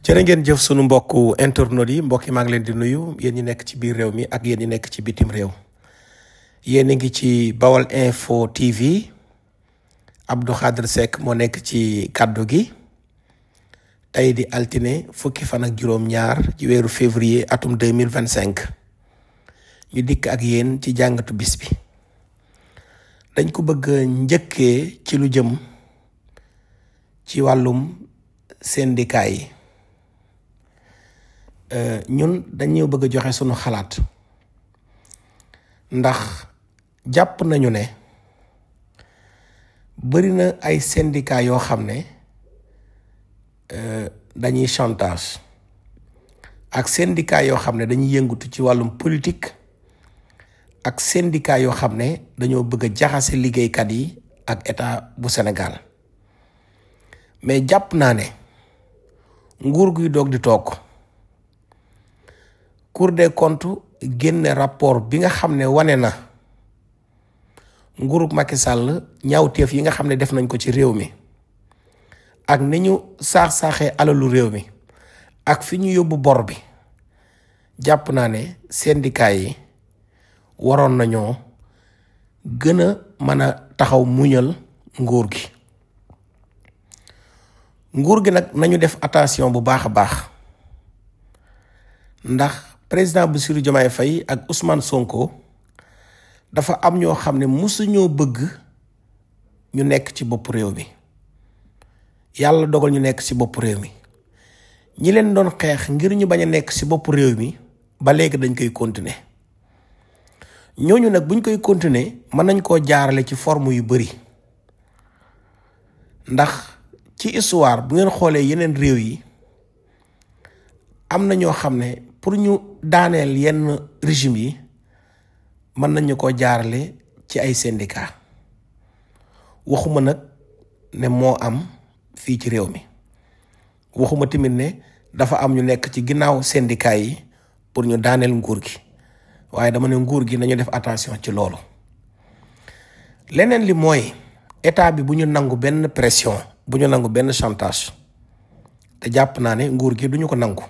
jërë ngeen jëf sunu mbokku internautes yi mbokk yi maa ngi leen di nuyu yéen ñi nekk ci biir réew mi ak yéen ñi nekk ci bitim réew yéen a ngi ci Bawal Info TV Abdou Khadre Seck moo nekk ci kàddu gi tey di altine fukki fan ak juróom-ñaar ci weeru février atum 2025 ñu dikk ak yéen ci jàngatu bis bi dañ ko bëgg njëkkee ci lu jëm ci wàllum syndicat yi. ñun dañu bëgg a joxe sunu xalaat ndax jàpp nañu ne bari na ay syndicat yoo xam ne dañuy chantage ak syndicat yoo xam ne dañuy yëngatu ci wàllum politique ak syndicat yoo xam ne dañoo bëgg a jaxase liggéeykat yi ak état bu Sénégal mais jàpp naa ne nguur guy doog di toog Cour des comptes génne rapport bi nga xam ne wane na nguurug Macky Sall ñaawteef yi nga xam ne def nañ ko ci réew mi ak ni ñu saax-saaxee alalu réew mi ak fi ñu yóbbu bor bi jàpp naa ne syndicat yi waroon nañoo gën a mën a taxaw muñal nguur gi nag nañu def attention bu baax a baax ndax président Bassirou Diomaye Faye ak Ousmane Sonko dafa am ñoo xam ne musuñoo bëgg ñu nekk ci bopp réew mi yàlla dogal ñu nekk ci bopp réew mi ñi leen doon xeex ngir ñu bañ a nekk ci bopp réew mi ba léegi dañ koy continuer ñooñu nag buñ koy continuer mën nañ koo jaarale ci forme yu bari ndax ci histoire bu ngeen xoolee yeneen réew yi am na ñoo xam ne pour ñu daaneel yenn régime yi mën nañu ko jaarale ci ay syndicat waxuma nag ne moo am fii ci réew mi waxuma tamit ne dafa am ñu nekk ci ginnaaw syndicat yi pour ñu daaneel nguur gi waaye dama ne nguur gi nañu def attention ci loolu leneen li mooy état bi bu ñu nangu benn pression bu ñu nangu benn chantage te jàpp naa ne nguur gi duñu ko nangu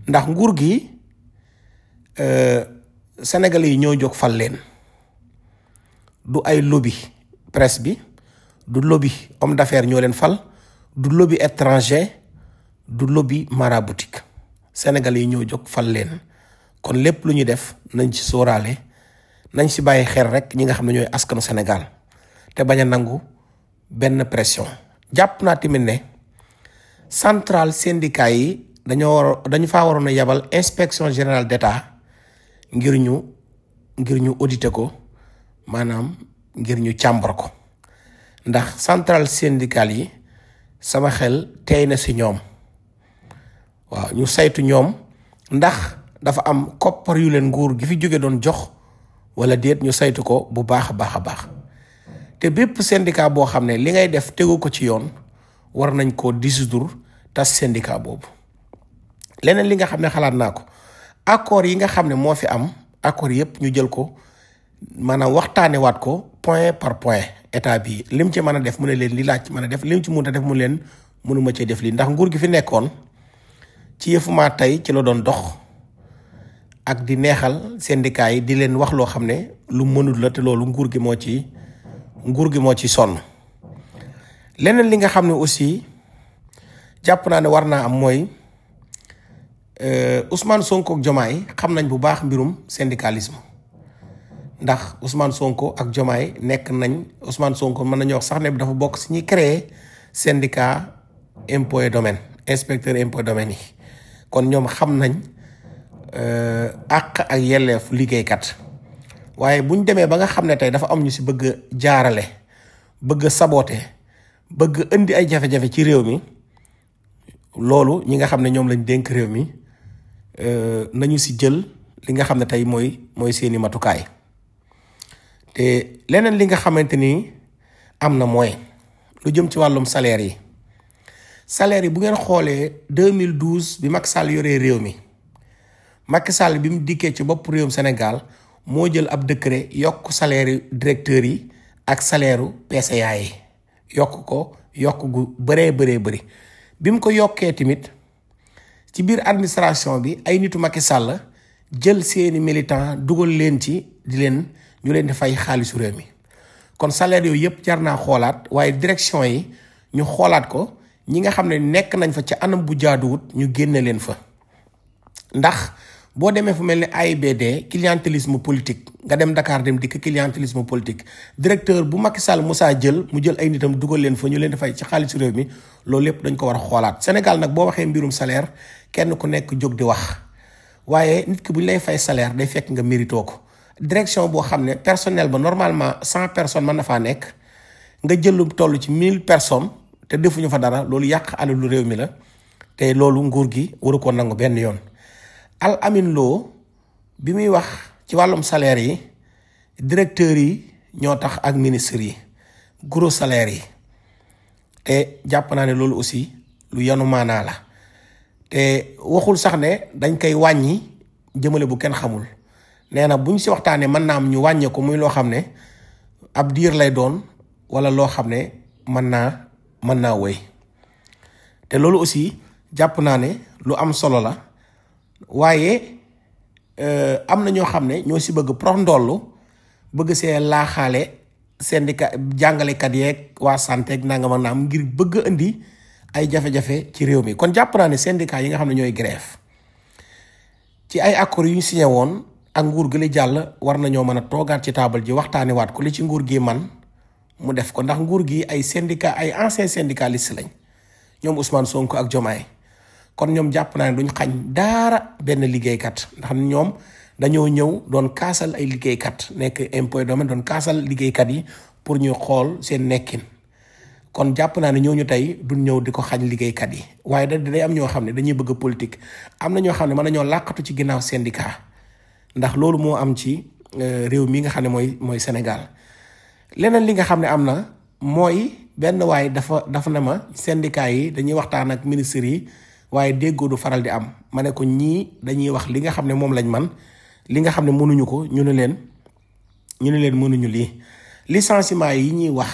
ndax nguur gi Sénégalais yi ñoo jóg fal leen du ay lobby presse bi du lobby homme d'affaires ñoo leen fal du lobby étranger du lobby maraboutique Sénégalais yi ñoo jóg fal leen kon lépp lu ñuy def nañ ci sóoraale nañ ci bàyyi xel rek ñi nga xam ne ñooy askanu Sénégal te bañ a nangu benn pression jàpp naa tamit ne central syndicat yi dañu faa waroon a yabal inspection générale d'État ngir ñu auditer ko maanaam ngir ñu càmbar ko ndax central syndical yi sama xel tey na ci ñoom waaw ñu saytu ñoom ndax dafa am koppar yu leen nguur gi fi jóge doon jox wala déet ñu saytu ko bu baax a baax te bépp syndicat boo xam ne li ngay def tegu ko ci yoon war nañ koo dissoudre tas syndicat boobu leneen li nga xam ne xalaat naa ko accord yi nga xam ne moo fi am accord yëpp ñu jël ko maanaam waxtaane waat ko point par point état bi lim ci mën a def mu ne leen li laaj ci mën a def lim ci mënut a def mu leen mënuma cee def lii ndax nguur gi fi nekkoon ci yëfumaa tey ci la doon dox ak di neexal syndicat yi di leen wax loo xam ne lu mënul la te loolu nguur gi moo ci sonn leneen li nga xam ne aussi jàpp naa ne war naa am mooy Ousmane Sonko ak Diomaye xam nañ bu baax mbirum syndicalisme ndax Ousmane Sonko ak Diomaye nekk nañ Ousmane Sonko mën nañu wax sax ne dafa bokk si ñuy créer syndicat impôt et domaine inspecteur impôt et domaine yi kon ñoom xam nañ àq ak yelleef liggéeykat waaye bu ñu demee ba nga xam ne tey dafa am ñu si bëgg a jaarale bëgg a saboter bëgg indi ay jafe-jafe ci réew mi loolu ñi nga xam ne ñoom lañ dénk réew mi nañu si jël li nga xam ne tey mooy seeni matukaay te leneen li nga xamante ni am na mooy lu jëm ci wàllum salaire yi bu ngeen xoolee 2012 bi Macky Sall yoree réew mi Macky Sall bi mu dikkee ci bopp réewum Sénégal moo jël ab décret yokk salaire directeurs yi ak salaire PCA yi yokk gu bëree bëri bi mu ko yokkee tamit ci biir administration bi ay nitu Macky Sall jël seeni militant dugal leen ci ñu leen di fay xaalisu réew mi kon salaire yooyu yëpp jar naa xoolaat waaye direction yi ñu xoolaat ko ñi nga xam ne nekk nañ fa ci anam bu jaaduwut ñu génne leen fa ndax boo demee fu mel ni AIBD clientélisme politique nga dem Dakar dem dikk clientélisme politique directeur bu Macky Sall Moussa jël mu jël ay nitam dugal leen fa ñu leen di fay ci xaalisu réew mi loolu lépp dañ ko war a xoolaat Sénégal nag boo waxee mbirum salaire kenn ku nekk jóg di wax waaye nit ki bu ñu lay fay salaire day fekk nga mérito ko direction boo xam ne personnel ba normalement 100 personnes mën na faa nekk nga jël lu toll ci 1000 personnes te defuñu fa dara loolu yàq alalu réew mi la te loolu nguur gi waru ko nangu benn yoon. Al Amin Lo bi muy wax ci wàllum salaire yi directeurs yi ñoo tax ak ministres yi gros salaire yi te jàpp naa ne loolu aussi lu yanu maanaa la te waxul sax ne dañ koy wàññi jëmale bu kenn xamul nee na buñ si waxtaanee mën naa am ñu wàññee ko muy loo xam ne ab diir lay doon wala loo xam ne mën naa wéy te loolu aussi jàpp naa ne lu am solo la waaye am na ñoo xam ne ñoo si bëgg prox ndollu bëgg see laaxaale syndicat jàngalekat yeeg waa santé ak nangam ak naam ngir bëgg indi ay jafe-jafe ci réew mi kon jàpp naa ne syndicat yi nga xam ne ñooy grève ci ay accords yu ñu signé woon ak nguur gi li jàll war nañoo mën a toogaat ci taabal ji waxtaane waat ko li ci nguur gi man mu def ko ndax nguur gi ay syndicat ay anciens syndicalistes lañ ñoom Ousmane Sonko ak Diomaye kon ñoom jàpp naa ne duñ xañ daara benn liggéeykat ndax ñoom dañoo ñëw doon kaasal ay liggéeykat nekk impôt domaine doon kaasal liggéeykat yi pour ñu xool seen nekkin kon jàpp naa ne ñooñu tey duñ ñëw di ko xañ liggéeykat yi waaye day am ñoo xam ne dañuy bëgg politique am na ñoo xam ne mën nañoo làqatu ci ginnaaw syndicat ndax loolu moo am ci réew mi nga xam ne mooy Sénégal leneen li nga xam ne am na mooy benn waaye dafa ne ma syndicat yi dañuy waxtaan ak ministres yi waaye déggoo du faral di am ma ne ko ñii dañuy wax li nga xam ne moom lañ man li nga xam ne mënuñu ko ñu ne leen mënuñu lii licenciement yi ñuy wax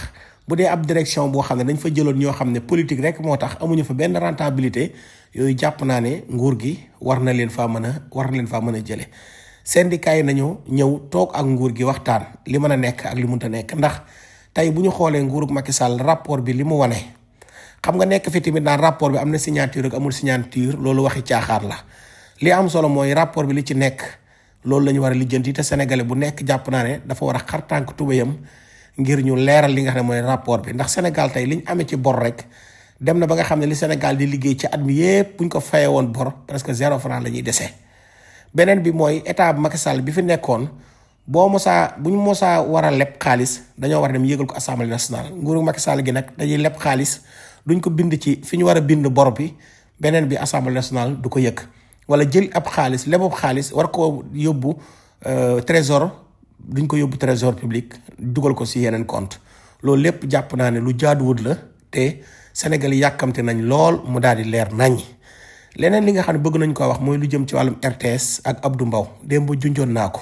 bu dee ab direction boo xam ne dañ fa jëloon ñoo xam ne politique rek moo tax amuñu fa benn rentabilité yooyu jàpp naa ne nguur gi war na leen faa mën a jële syndicat yi nañu ñëw toog ak nguur gi waxtaan li mën a nekk ak li mënta nekk ndax tey bu ñu xoolee nguurug Macky Sall rapport bi li mu wane xam nga nekk fi tamit naan rapport bi am na signature ak amul signature loolu waxi caaxaar la li am solo mooy rapport bi li ci nekk loolu la ñu war a lijjanti te sénégalais bu nekk jàpp naa ne dafa war a xar tànk tubéyam ngir ñu leeral li nga xam ne mooy rapport bi ndax Sénégal tey li ñu amee ci bor rek dem na ba nga xam ne li Sénégal di liggéey ci at mi yépp bu ñu ko fayee woon bor presque 0 franc la ñuy dese. beneen bi mooy état bu Macky Sall bi fi nekkoon bu ñu mosaa war a leb xaalis dañoo war a dem yëgal ko assemblée nationale nguuru Macky Sall gi nag dañuy leb xaalis duñ ko bind ci fi ñu war a bind bor bi beneen bi assemblée nationale du ko yëg wala jël ab xaalis lebab xaalis war ko yóbbu trésor duñ ko yóbbu trésor public dugal ko si yeneen compte loolu lépp jàpp naa ne lu jaaduwut la te Sénégal yàkkamte nañ lool mu daal di leer nañ leneen li nga xam ne bëgg nañ koo wax mooy lu jëm ci wàllum RTS ak Abdou Mbow démb junjoon naa ko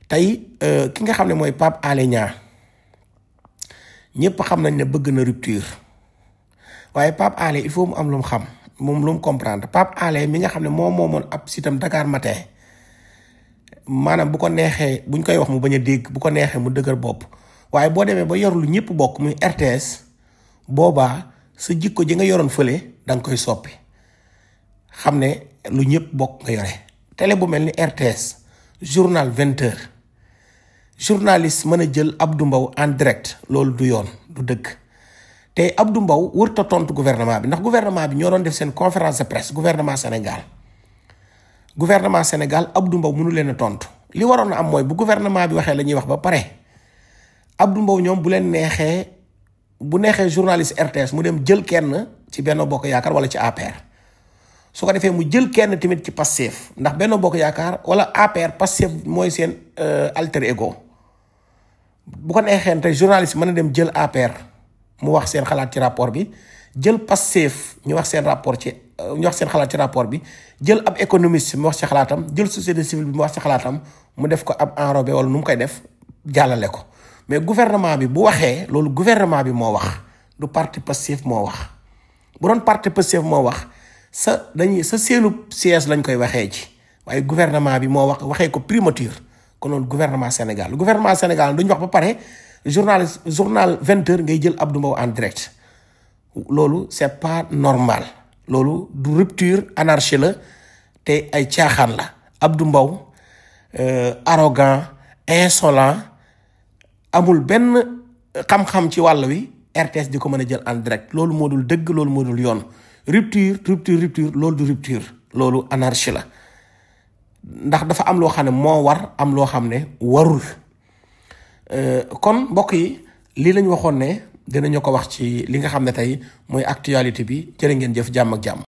tey ki nga xam ne mooy Pape Alé Niang ñëpp xam nañ ne bëgg na rupture waaye Pape Alé il faut mu am lu mu xam moom lu mu comprendre Pape Alé mi nga xam ne moom moomoon ab sitam Dakar Matin maanaam bu ko neexee buñ koy wax mu bañ a dégg bu ko neexee mu dëgër bopp waaye boo demee ba yor lu ñëpp bokk muy RTS boobaa sa jikko ji nga yoroon fële da nga koy soppi xam ne lu ñëpp bokk nga yore télé bu mel ni RTS journal 20h journaliste mën a jël Abdou Mbow en direct loolu du yoon du dëgg te Abdou Mbow wërta tontu gouvernement bi ndax gouvernement bi ñoo doon def seen conférence de presse gouvernement Sénégal Abdou Mbow mënu leen a tontu li waroon a am mooy bu gouvernement bi waxee la ñuy wax ba pare Abdou Mbow ñoom bu neexee journaliste RTS mu dem jël kenn ci Benno Bokk Yaakaar wala ci APR su ko defee mu jël kenn tamit ci Pastef ndax Benno Bokk Yaakaar wala APR Pastef mooy seen alter ego bu ko neexee te journaliste mën a dem jël APR mu wax seen xalaat ci rapport bi jël Pastef ñu wax seen xalaat ci rapport bi jël ab économiste mu wax ci xalaatam jël société civile bi mu wax ci xalaatam mu def ko ab enrobé wala nu mu koy def jàllale ko mais gouvernement bi bu waxee loolu gouvernement bi moo wax du parti Pastef moo wax bu doon parti Pastef moo wax sa seenu siège lañ koy waxee ci waaye gouvernement bi moo waxee ko primature kon noonu gouvernement Sénégal duñ wax ba pare journal 20h ngay jël Abdou Mbow en direct loolu c'est pas normal loolu du rupture, anarchie la te ay caaxaan la. Abdou Mbow arrogant, insolent, amul benn xam-xam ci wàll wi RTS di ko mën a jël en direct loolu moo dul dëgg, loolu moo dul yoon. Rupture loolu du rupture, loolu anarchie la ndax dafa am loo xam ne moo war am loo xam ne warul. kon mbokk yi lii lañ waxoon ne dinañu ko wax ci li nga xam ne tey mooy actualité bi. jërë ngeen jëf, jàmm ak jàmm.